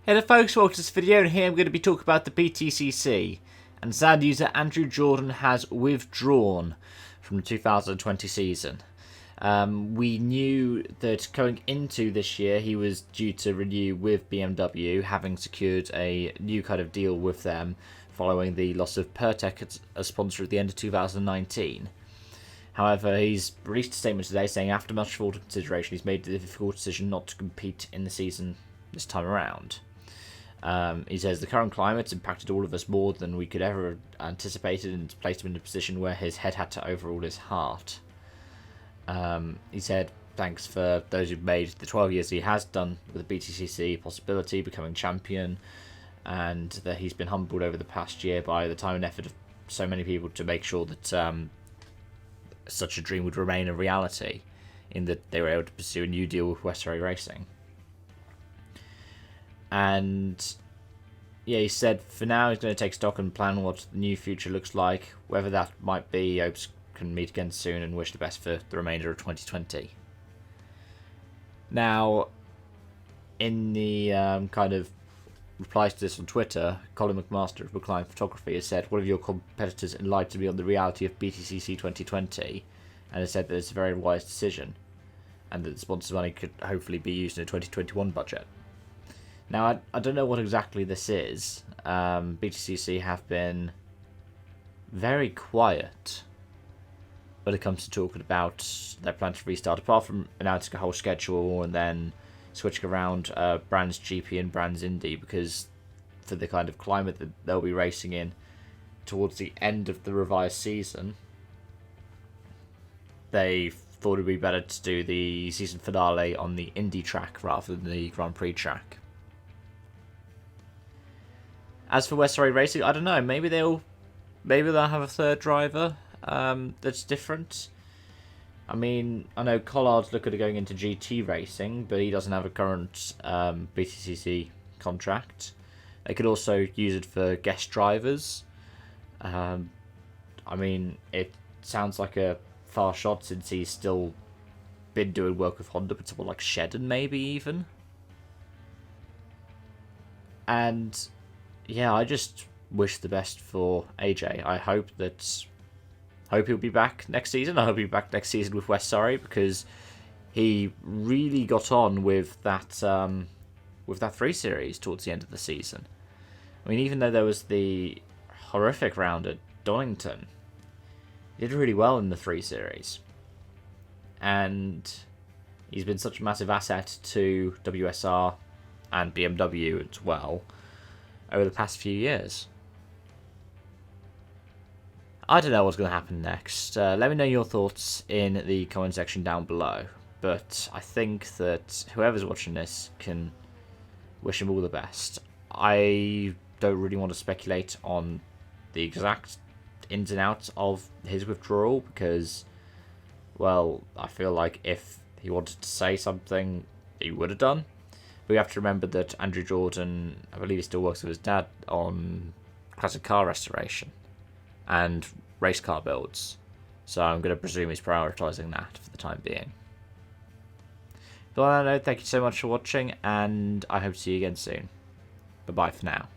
Hello folks, welcome to this video, and here I'm going to be talking about the BTCC. And sad news that Andrew Jordan has withdrawn from the 2020 season. We knew that going into this year he was due to renew with BMW, having secured a new kind of deal with them following the loss of Pertec as a sponsor at the end of 2019. However, he's released a statement today saying after much thought and consideration he's made the difficult decision not to compete in the season this time around. He says the current climate's impacted all of us more than we could ever anticipated and placed him in a position where his head had to overrule his heart. He said thanks for those who've made the 12 years he has done with the BTCC possibility, becoming champion, and that he's been humbled over the past year by the time and effort of so many people to make sure that such a dream would remain a reality, in that they were able to pursue a new deal with Westray Racing. And yeah, he said for now he's going to take stock and plan what the new future looks like. Whether that might be, he hopes can meet again soon and wish the best for the remainder of 2020. Now, in the kind of replies to this on Twitter, Colin McMaster of Brookline Photography has said one of your competitors enlightened me on the reality of BTCC 2020 and has said that it's a very wise decision and that the sponsor's money could hopefully be used in a 2021 budget. Now, I don't know what exactly this is. BTCC have been very quiet when it comes to talking about their plan to restart, apart from announcing a whole schedule and then switching around Brands GP and Brands Indy, because for the kind of climate that they'll be racing in towards the end of the revised season, they thought it would be better to do the season finale on the Indy track rather than the Grand Prix track. As for Westray Racing, I don't know. Maybe they'll have a third driver that's different. I mean, I know Collard's looking at going into GT racing, but he doesn't have a current BTCC contract. They could also use it for guest drivers. I mean, it sounds like a far shot since he's still been doing work with Honda, but someone like Shedden maybe even. And yeah, I just wish the best for AJ. I hope he'll be back next season. I hope he'll be back next season with West Surrey, because he really got on with that 3 Series towards the end of the season. I mean, even though there was the horrific round at Donington, he did really well in the 3 Series. And he's been such a massive asset to WSR and BMW as well over the past few years. I don't know what's going to happen next. Let me know your thoughts in the comment section down below. But I think that whoever's watching this can wish him all the best. I don't really want to speculate on the exact ins and outs of his withdrawal because, well, I feel like if he wanted to say something, he would have done. But we have to remember that Andrew Jordan, I believe he still works with his dad on classic car restoration and race car builds. So I'm going to presume he's prioritising that for the time being. But on that note, thank you so much for watching, and I hope to see you again soon. Bye-bye for now.